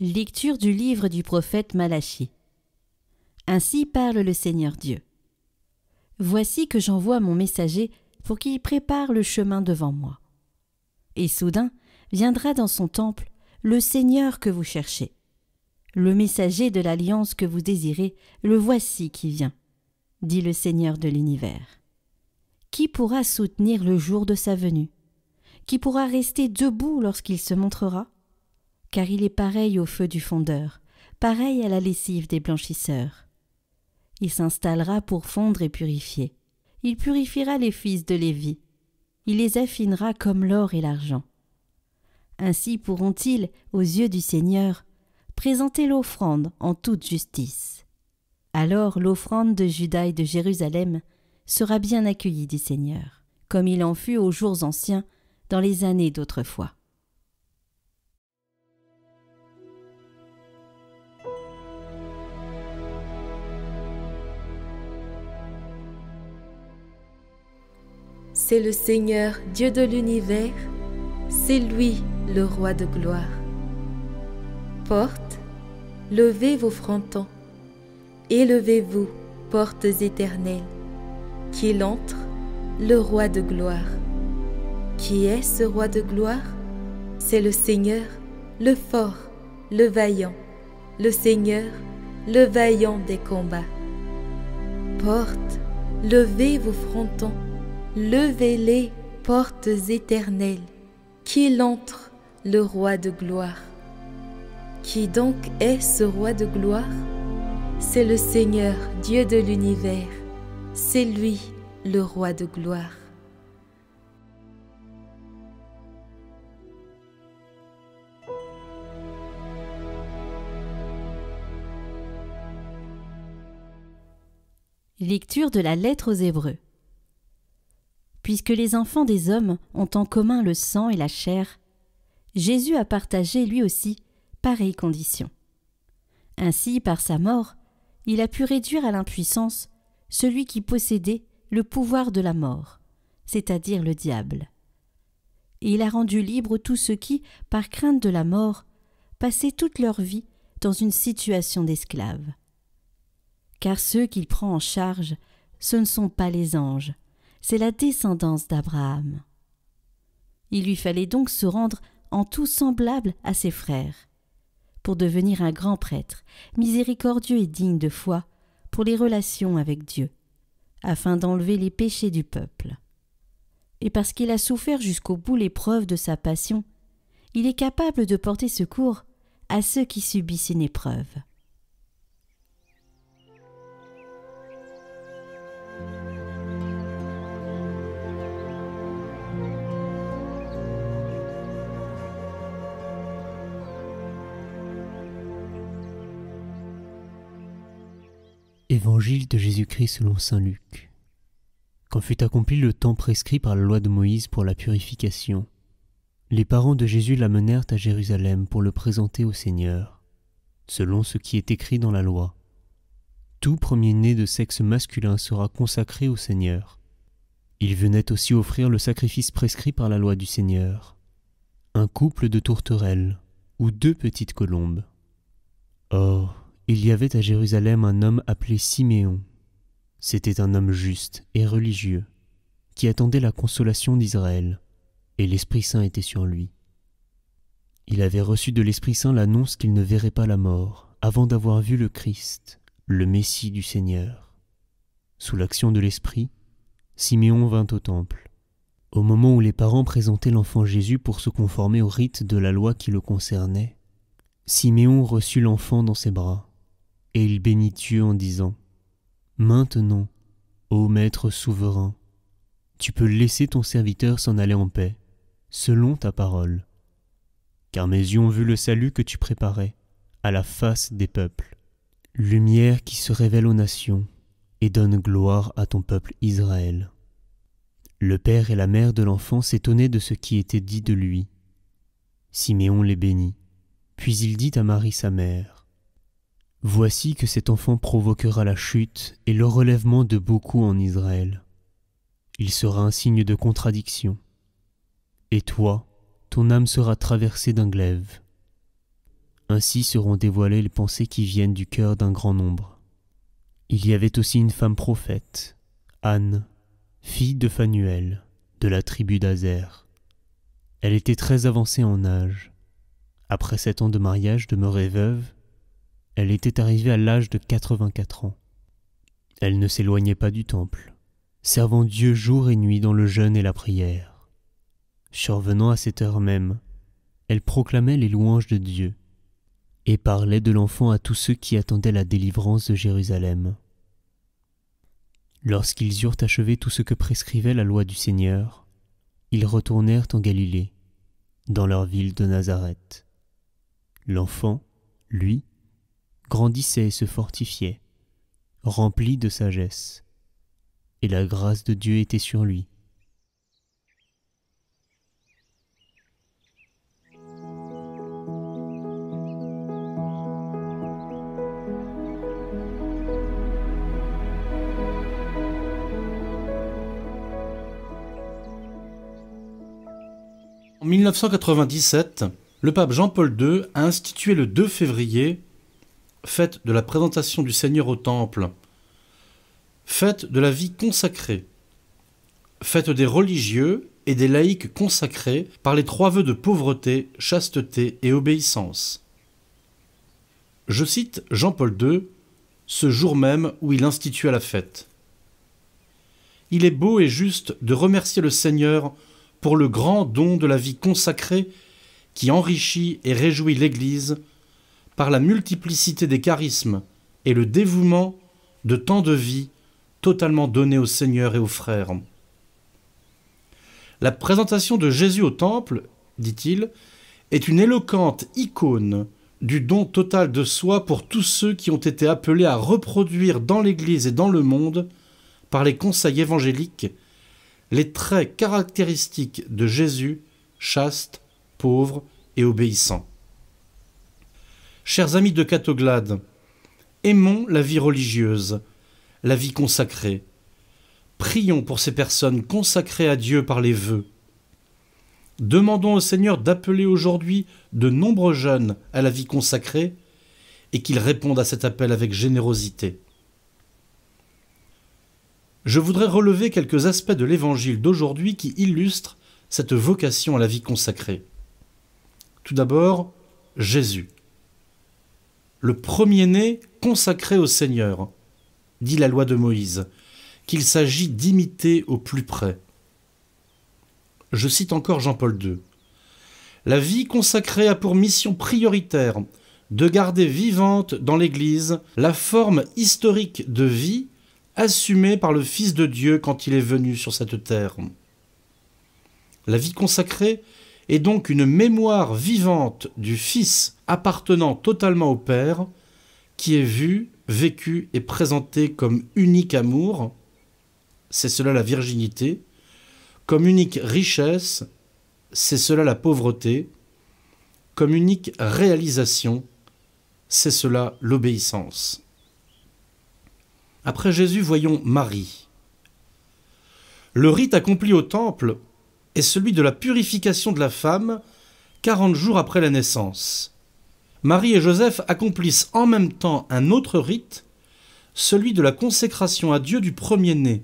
Lecture du livre du prophète Malachie. Ainsi parle le Seigneur Dieu. Voici que j'envoie mon messager pour qu'il prépare le chemin devant moi. Et soudain viendra dans son temple le Seigneur que vous cherchez. Le messager de l'alliance que vous désirez, le voici qui vient, dit le Seigneur de l'univers. Qui pourra soutenir le jour de sa venue? Qui pourra rester debout lorsqu'il se montrera? Car il est pareil au feu du fondeur, pareil à la lessive des blanchisseurs. Il s'installera pour fondre et purifier. Il purifiera les fils de Lévi. Il les affinera comme l'or et l'argent. Ainsi pourront-ils, aux yeux du Seigneur, présenter l'offrande en toute justice. Alors l'offrande de Juda et de Jérusalem sera bien accueillie du Seigneur, comme il en fut aux jours anciens, dans les années d'autrefois. C'est le Seigneur, Dieu de l'univers, c'est lui le roi de gloire. Portes, levez vos frontons, élevez-vous, portes éternelles, qu'il entre, le roi de gloire. Qui est ce roi de gloire? C'est le Seigneur, le fort, le vaillant, le Seigneur, le vaillant des combats. Portes, levez vos frontons, levez-les, portes éternelles, qu'il entre, le roi de gloire. Qui donc est ce roi de gloire? C'est le Seigneur, Dieu de l'univers, c'est lui, le roi de gloire. Lecture de la lettre aux Hébreux. Puisque les enfants des hommes ont en commun le sang et la chair, Jésus a partagé lui aussi pareille condition. Ainsi, par sa mort, il a pu réduire à l'impuissance celui qui possédait le pouvoir de la mort, c'est-à-dire le diable. Et il a rendu libres tous ceux qui, par crainte de la mort, passaient toute leur vie dans une situation d'esclave. Car ceux qu'il prend en charge, ce ne sont pas les anges, c'est la descendance d'Abraham. Il lui fallait donc se rendre en tout semblable à ses frères, pour devenir un grand prêtre, miséricordieux et digne de foi, pour les relations avec Dieu, afin d'enlever les péchés du peuple. Et parce qu'il a souffert jusqu'au bout l'épreuve de sa passion, il est capable de porter secours à ceux qui subissent une épreuve. Évangile de Jésus-Christ selon saint Luc. Quand fut accompli le temps prescrit par la loi de Moïse pour la purification, les parents de Jésus l'amenèrent à Jérusalem pour le présenter au Seigneur, selon ce qui est écrit dans la loi. Tout premier-né de sexe masculin sera consacré au Seigneur. Il venait aussi offrir le sacrifice prescrit par la loi du Seigneur, un couple de tourterelles ou 2 petites colombes. Or, il y avait à Jérusalem un homme appelé Siméon. C'était un homme juste et religieux, qui attendait la consolation d'Israël, et l'Esprit Saint était sur lui. Il avait reçu de l'Esprit Saint l'annonce qu'il ne verrait pas la mort, avant d'avoir vu le Christ, le Messie du Seigneur. Sous l'action de l'Esprit, Siméon vint au temple. Au moment où les parents présentaient l'enfant Jésus pour se conformer au rite de la loi qui le concernait, Siméon reçut l'enfant dans ses bras. Et il bénit Dieu en disant : « Maintenant, ô Maître souverain, tu peux laisser ton serviteur s'en aller en paix, selon ta parole. Car mes yeux ont vu le salut que tu préparais, à la face des peuples, lumière qui se révèle aux nations et donne gloire à ton peuple Israël. » Le père et la mère de l'enfant s'étonnaient de ce qui était dit de lui. Siméon les bénit, puis il dit à Marie sa mère, « Voici que cet enfant provoquera la chute et le relèvement de beaucoup en Israël. Il sera un signe de contradiction. Et toi, ton âme sera traversée d'un glaive. Ainsi seront dévoilées les pensées qui viennent du cœur d'un grand nombre. » Il y avait aussi une femme prophète, Anne, fille de Phanuel, de la tribu d'Azer. Elle était très avancée en âge. Après 7 ans de mariage demeurée veuve, elle était arrivée à l'âge de 84 ans. Elle ne s'éloignait pas du temple, servant Dieu jour et nuit dans le jeûne et la prière. Survenant à cette heure même, elle proclamait les louanges de Dieu et parlait de l'enfant à tous ceux qui attendaient la délivrance de Jérusalem. Lorsqu'ils eurent achevé tout ce que prescrivait la loi du Seigneur, ils retournèrent en Galilée, dans leur ville de Nazareth. L'enfant, lui, grandissait et se fortifiait, rempli de sagesse, et la grâce de Dieu était sur lui. En 1997, le pape Jean-Paul II a institué le 2 février, fête de la présentation du Seigneur au Temple, fête de la vie consacrée, fête des religieux et des laïcs consacrés par les 3 vœux de pauvreté, chasteté et obéissance. Je cite Jean-Paul II, ce jour même où il institua la fête. « Il est beau et juste de remercier le Seigneur pour le grand don de la vie consacrée qui enrichit et réjouit l'Église par la multiplicité des charismes et le dévouement de tant de vies totalement données au Seigneur et aux frères. La présentation de Jésus au Temple, dit-il, est une éloquente icône du don total de soi pour tous ceux qui ont été appelés à reproduire dans l'Église et dans le monde, par les conseils évangéliques, les traits caractéristiques de Jésus, chaste, pauvre et obéissant. Chers amis de Catoglade, aimons la vie religieuse, la vie consacrée. Prions pour ces personnes consacrées à Dieu par les vœux. Demandons au Seigneur d'appeler aujourd'hui de nombreux jeunes à la vie consacrée et qu'ils répondent à cet appel avec générosité. Je voudrais relever quelques aspects de l'Évangile d'aujourd'hui qui illustrent cette vocation à la vie consacrée. Tout d'abord, Jésus, le premier-né consacré au Seigneur, dit la loi de Moïse, qu'il s'agit d'imiter au plus près. Je cite encore Jean-Paul II. « La vie consacrée a pour mission prioritaire de garder vivante dans l'Église la forme historique de vie assumée par le Fils de Dieu quand il est venu sur cette terre. La vie consacrée est donc une mémoire vivante du Fils appartenant totalement au Père, qui est vu, vécu et présenté comme unique amour, c'est cela la virginité, comme unique richesse, c'est cela la pauvreté, comme unique réalisation, c'est cela l'obéissance. Après Jésus, voyons Marie. Le rite accompli au temple est celui de la purification de la femme 40 jours après la naissance. Marie et Joseph accomplissent en même temps un autre rite, celui de la consécration à Dieu du premier-né.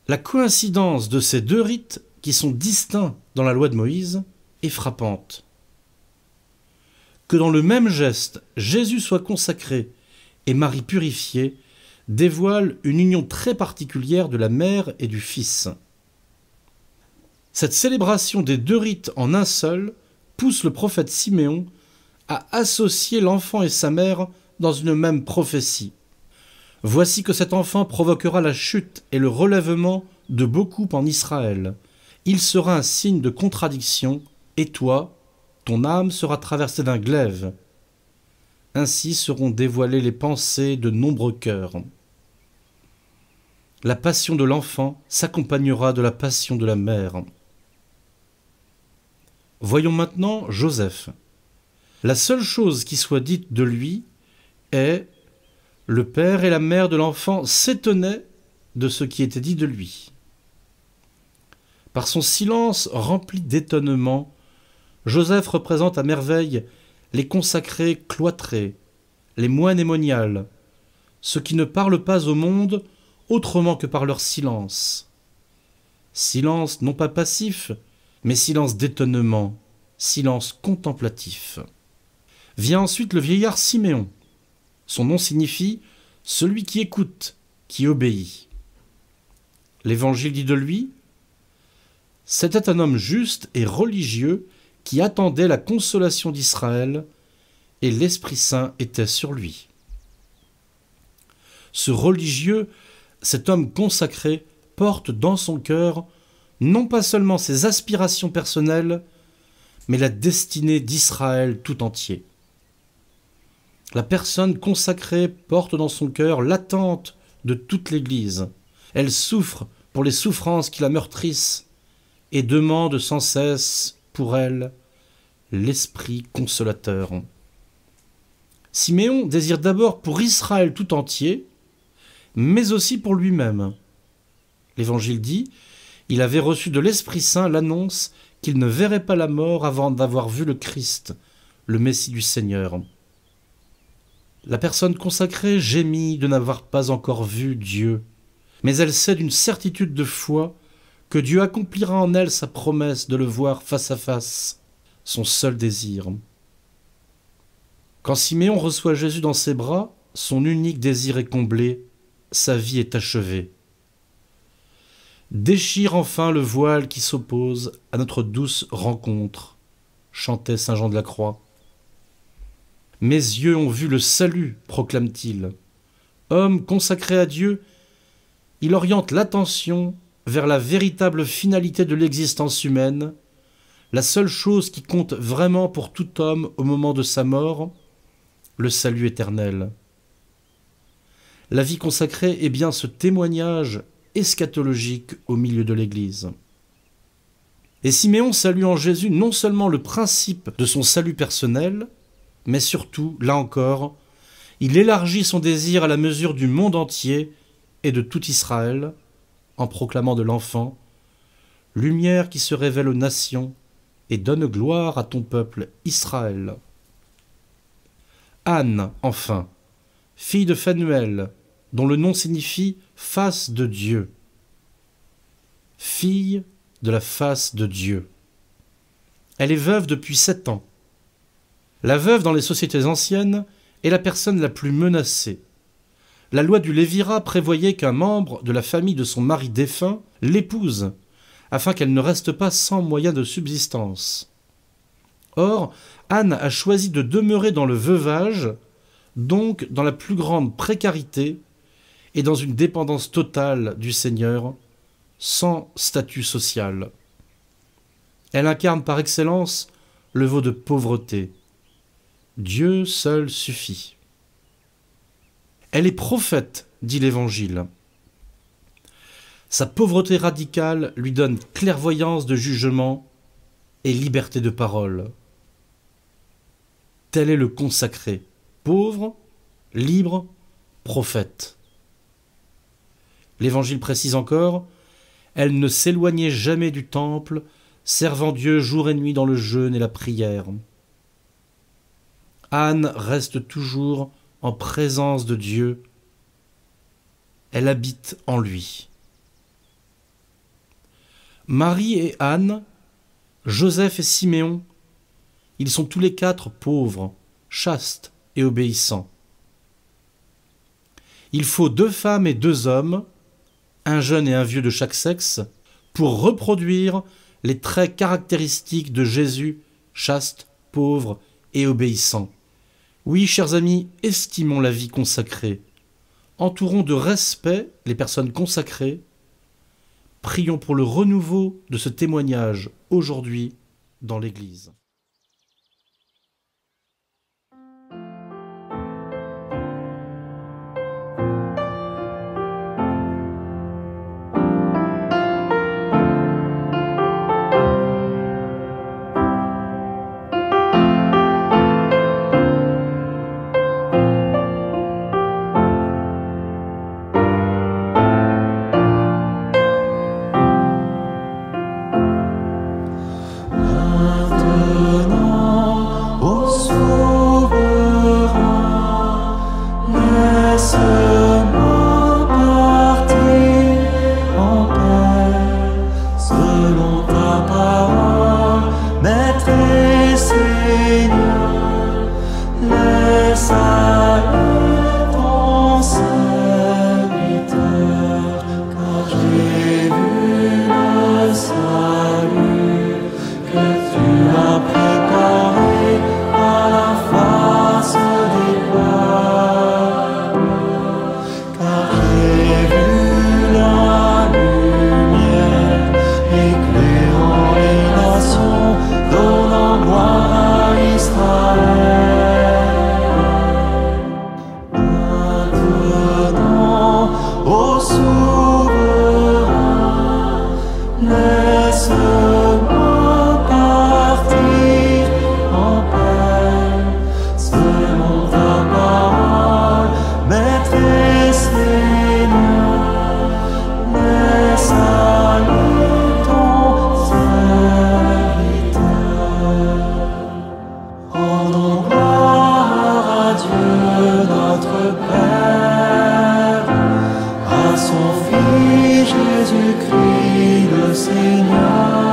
La coïncidence de ces 2 rites, qui sont distincts dans la loi de Moïse, est frappante. Que dans le même geste, Jésus soit consacré et Marie purifiée, dévoile une union très particulière de la mère et du fils. Cette célébration des 2 rites en un seul pousse le prophète Siméon à associer l'enfant et sa mère dans une même prophétie. Voici que cet enfant provoquera la chute et le relèvement de beaucoup en Israël. Il sera un signe de contradiction, et toi, ton âme sera traversée d'un glaive. Ainsi seront dévoilées les pensées de nombreux cœurs. la passion de l'enfant s'accompagnera de la passion de la mère. Voyons maintenant Joseph. La seule chose qui soit dite de lui est « Le père et la mère de l'enfant s'étonnaient de ce qui était dit de lui ». Par son silence rempli d'étonnement, Joseph représente à merveille les consacrés cloîtrés, les moines et moniales, ceux qui ne parlent pas au monde autrement que par leur silence. Silence non pas passif, mais silence d'étonnement, silence contemplatif. Vient ensuite le vieillard Siméon. Son nom signifie « celui qui écoute, qui obéit ». L'Évangile dit de lui « C'était un homme juste et religieux qui attendait la consolation d'Israël, et l'Esprit Saint était sur lui. » Ce religieux, cet homme consacré, porte dans son cœur non pas seulement ses aspirations personnelles, mais la destinée d'Israël tout entier. La personne consacrée porte dans son cœur l'attente de toute l'Église. Elle souffre pour les souffrances qui la meurtrissent et demande sans cesse pour elle l'Esprit consolateur. Siméon désire d'abord pour Israël tout entier, mais aussi pour lui-même. L'Évangile dit « Il avait reçu de l'Esprit Saint l'annonce qu'il ne verrait pas la mort avant d'avoir vu le Christ, le Messie du Seigneur. » La personne consacrée gémit de n'avoir pas encore vu Dieu, mais elle sait d'une certitude de foi que Dieu accomplira en elle sa promesse de le voir face à face, son seul désir. Quand Siméon reçoit Jésus dans ses bras, son unique désir est comblé, sa vie est achevée. Déchire enfin le voile qui s'oppose à notre douce rencontre, chantait saint Jean de la Croix. Mes yeux ont vu le salut, proclame-t-il. Homme consacré à Dieu, il oriente l'attention vers la véritable finalité de l'existence humaine, la seule chose qui compte vraiment pour tout homme au moment de sa mort, le salut éternel. La vie consacrée est bien ce témoignage eschatologique au milieu de l'Église. Et Siméon salue en Jésus non seulement le principe de son salut personnel, mais surtout, là encore, il élargit son désir à la mesure du monde entier et de tout Israël, en proclamant de l'enfant « Lumière qui se révèle aux nations et donne gloire à ton peuple Israël. » Anne, enfin, fille de Phanuel, dont le nom signifie « face de Dieu ». Fille de la face de Dieu. Elle est veuve depuis 7 ans. La veuve dans les sociétés anciennes est la personne la plus menacée. La loi du Lévirat prévoyait qu'un membre de la famille de son mari défunt l'épouse, afin qu'elle ne reste pas sans moyen de subsistance. Or, Anne a choisi de demeurer dans le veuvage, donc dans la plus grande précarité et dans une dépendance totale du Seigneur, sans statut social. Elle incarne par excellence le vœu de pauvreté. Dieu seul suffit. Elle est prophète, dit l'Évangile. Sa pauvreté radicale lui donne clairvoyance de jugement et liberté de parole. Tel est le consacré, pauvre, libre, prophète. L'Évangile précise encore, elle ne s'éloignait jamais du temple, servant Dieu jour et nuit dans le jeûne et la prière. Anne reste toujours en présence de Dieu. Elle habite en lui. Marie et Anne, Joseph et Siméon, ils sont tous les 4 pauvres, chastes et obéissants. Il faut 2 femmes et 2 hommes, un jeune et un vieux de chaque sexe, pour reproduire les traits caractéristiques de Jésus, chaste, pauvre et obéissant. Oui, chers amis, estimons la vie consacrée. Entourons de respect les personnes consacrées. Prions pour le renouveau de ce témoignage aujourd'hui dans l'Église. Jésus-Christ le Seigneur.